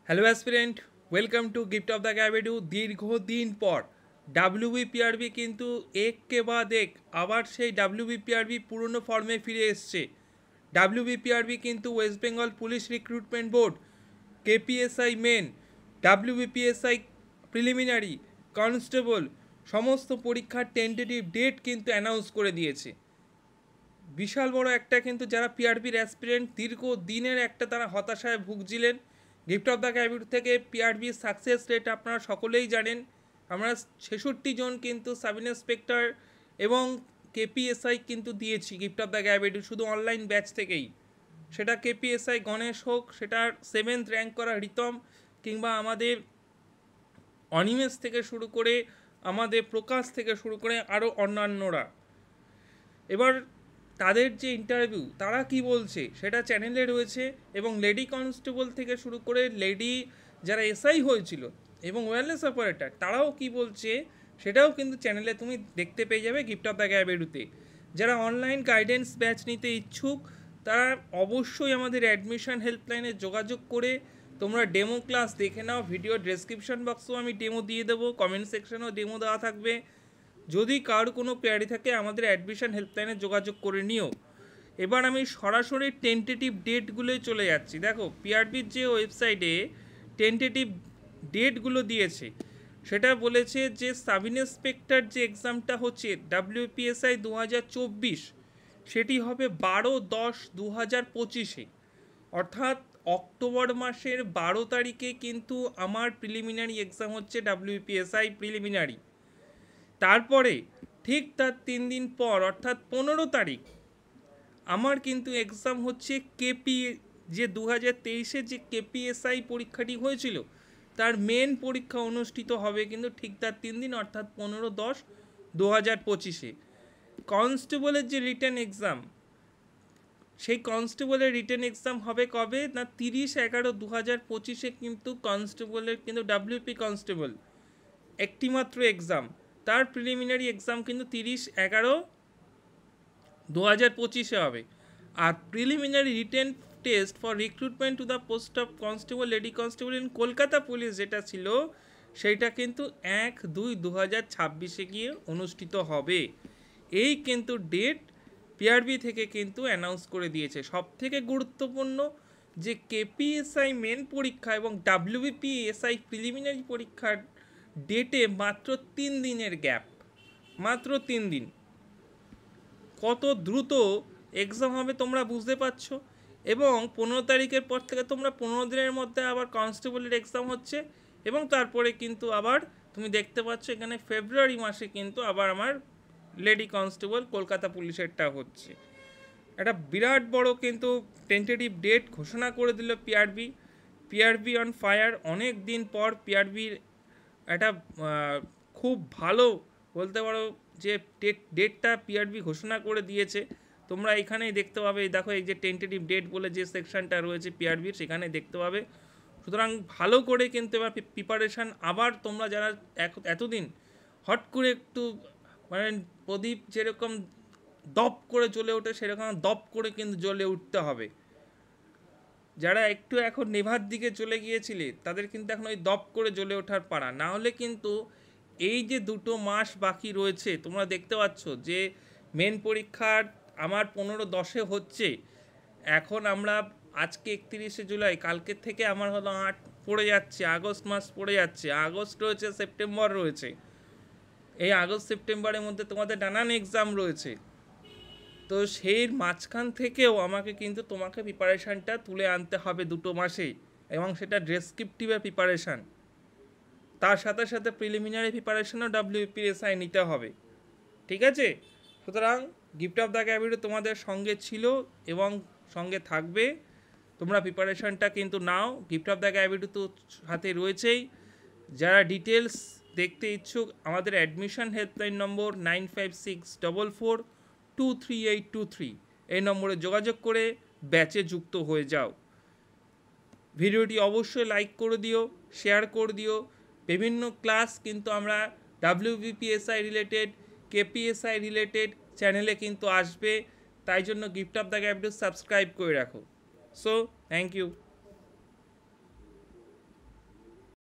Hello aspirant, welcome to gift of the ক্যাবেডু। দীর্ঘদিন পর ডাব্লিউবিপিআরবি কিন্তু এককে বাদ এক আবার সেই ডাব্লিউবিপিআরবি পুরনো ফর্মে ফিরে এসছে। ডাব্লিউবিপিআরবি কিন্তু West Bengal police recruitment board, KPSI main, WBPSI preliminary, constable সমস্ত পরীক্ষার টেন্টেটিভ ডেট কিন্তু অ্যানাউন্স করে দিয়েছে। বিশাল বড় একটা কিন্তু যারা পিআরবির অ্যাসপিরেন্ট দীর্ঘ দিনের একটা তারা হতাশায় ভুগছিলেন। গিফট অফ দ্য ক্যাবিট থেকে পিআরবির সাকসেস রেট আপনারা সকলেই জানেন। আমরা 66 জন কিন্তু সাব ইন্সপেক্টর এবং কেপিএসআই কিন্তু দিয়েছি গিফট অফ দ্য ক্যাবিট শুধু অনলাইন ব্যাচ থেকেই। সেটা কেপিএসআই গণেশ হোক, সেটার 7th র্যাঙ্ক করা রিতম, কিংবা আমাদের অনিমেষ থেকে শুরু করে আমাদের প্রকাশ থেকে শুরু করে আরও অন্যান্যরা। এবার তাদের যে ইন্টারভিউ তারা কি বলছে সেটা চ্যানেলে রয়েছে, এবং লেডি কনস্টেবল থেকে শুরু করে লেডি যারা এসআই হয়েছিল এবং ওয়্যারলেস অপারেটর তারাও কি বলছে সেটাও কিন্তু চ্যানেলে তুমি দেখতে পেয়ে যাবে গিফট অফ দ্য ক্যাবেডুতে। যারা অনলাইন গাইডেন্স ব্যাচ নিতে ইচ্ছুক তারা অবশ্যই আমাদের অ্যাডমিশন হেল্পলাইনে যোগাযোগ করে তোমরা ডেমো ক্লাস দেখে নাও। ভিডিও ডেসক্রিপশন বক্সেও আমি ডেমো দিয়ে দেবো, কমেন্ট সেকশনেও ডেমো দেওয়া থাকবে। যদি কার কোনো কোয়ারি থাকে আমাদের অ্যাডমিশন হেল্পলাইনে যোগাযোগ করে নিও। এবার আমি সরাসরি টেন্টেটিভ ডেটগুলোই চলে যাচ্ছি। দেখো পিআরবির যে ওয়েবসাইটে টেন্টেটিভ ডেটগুলো দিয়েছে সেটা বলেছে যে সাব ইন্সপেক্টর যে এক্সামটা হচ্ছে ডাব্লিউপিএসআই 2024 সেটি হবে 12/10/2025, অর্থাৎ অক্টোবর মাসের 12 তারিখে কিন্তু আমার প্রিলিমিনারি এক্সাম হচ্ছে ডাব্লিউপিএসআই প্রিলিমিনারি। তারপরে ঠিক তার 3 দিন পর অর্থাৎ 15 তারিখ আমার কিন্তু এক্সাম হচ্ছে কেপি, যে 2023-এ যে কেপিএসআই পরীক্ষাটি হয়েছিল তার মেন পরীক্ষা অনুষ্ঠিত হবে কিন্তু ঠিক তার 3 দিন অর্থাৎ 15/10/2025-এ। কনস্টেবলের যে রিটেন এক্সাম সেই কনস্টেবলের রিটেন এক্সাম হবে কবে না 30/11/2025-এ কিন্তু কনস্টেবলের কিন্তু ডাব্লিউপি কনস্টেবল একটিমাত্র এক্সাম, তার প্রিলিমিনারি এক্সাম কিন্তু 30/11/2025-এ হবে। আর preliminary written test for recruitment to the post of constable lady constable in Kolkata police যেটা ছিল সেইটা কিন্তু 1/2/2026-এ গিয়ে অনুষ্ঠিত হবে। এই কিন্তু ডেট পিআরবি থেকে কিন্তু অ্যানাউন্স করে দিয়েছে। সব থেকে গুরুত্বপূর্ণ যে কেপিএসআই মেন পরীক্ষা এবং ডাব্লিউবিপিএসআই প্রিলিমিনারি পরীক্ষার ডেটে মাত্র 3 দিনের গ্যাপ, মাত্র 3 দিন। কত দ্রুত এক্সাম হবে তোমরা বুঝতে পারছো। এবং 15 তারিখের পর থেকে তোমরা 15 দিনের মধ্যে আবার কনস্টেবলের এক্সাম হচ্ছে, এবং তারপরে কিন্তু আবার তুমি দেখতে পাচ্ছ এখানে ফেব্রুয়ারি মাসে কিন্তু আবার আমার লেডি কনস্টেবল কলকাতা পুলিশেরটা হচ্ছে। একটা বিরাট বড় কিন্তু টেন্টেটিভ ডেট ঘোষণা করে দিল পিআরবি। PRB on fire. অনেক দিন পর পিআরবির একটা খুব ভালো বলতে পারো যে ডেটটা পিআরবি ঘোষণা করে দিয়েছে। তোমরা এখানেই দেখতে পাবে, দেখো এই যে টেন্টেটিভ ডেট বলে যে সেকশনটা রয়েছে পিআরবির সেখানে দেখতে পাবে। সুতরাং ভালো করে কিন্তু এবার প্রিপারেশান আবার তোমরা যারা এতদিন হট করে একটু মানে প্রদীপ যেরকম দপ করে জ্বলে ওঠে সেরকম দপ করে কিন্তু জ্বলে উঠতে হবে। যারা একটু এখন নেভার দিকে চলে গিয়েছিলে তাদের কিন্তু এখন ওই দপ করে জ্বলে ওঠার পাড়া, না হলে কিন্তু এই যে 2 মাস বাকি রয়েছে তোমরা দেখতে পাচ্ছ যে মেন পরীক্ষার আমার 15/10-এ হচ্ছে। এখন আমরা আজকে 31শে জুলাই, কালকের থেকে আমার হলো 8 পড়ে যাচ্ছে, আগস্ট মাস পড়ে যাচ্ছে, আগস্ট রয়েছে, সেপ্টেম্বর রয়েছে। এই আগস্ট সেপ্টেম্বরের মধ্যে তোমাদের নানান এক্সাম রয়েছে। তো সেই মাঝখান থেকেও আমাকে কিন্তু তোমাকে প্রিপারেশানটা তুলে আনতে হবে 2 মাসেই, এবং সেটা ডেসক্রিপটিভের প্রিপারেশান, তার সাথে সাথে প্রিলিমিনারি প্রিপারেশনও ডাব্লিউপিএসআই নিতে হবে। ঠিক আছে? সুতরাং গিফট অফ দ্য ক্যাবিট তোমাদের সঙ্গে ছিল এবং সঙ্গে থাকবে। তোমরা প্রিপারেশানটা কিন্তু নাও। গিফট অফ দ্য ক্যাবিট তো সাথে রয়েছেই। যারা ডিটেলস দেখতে ইচ্ছুক আমাদের অ্যাডমিশন হেল্পলাইন নম্বর 9564423823 এই নম্বরে যোগাযোগ করে ব্যাচে যুক্ত হয়ে যাও। ভিডিওটি অবশ্যই লাইক করে দিও, শেয়ার করে দিও। বিভিন্ন ক্লাস কিন্তু আমরা ডাব্লিউবিপিএসআই রিলেটেড, কেপিএসআই রিলেটেড চ্যানেলে কিন্তু আসবে, তাই জন্য gift of the capital subscribe করে রাখো। So thank you.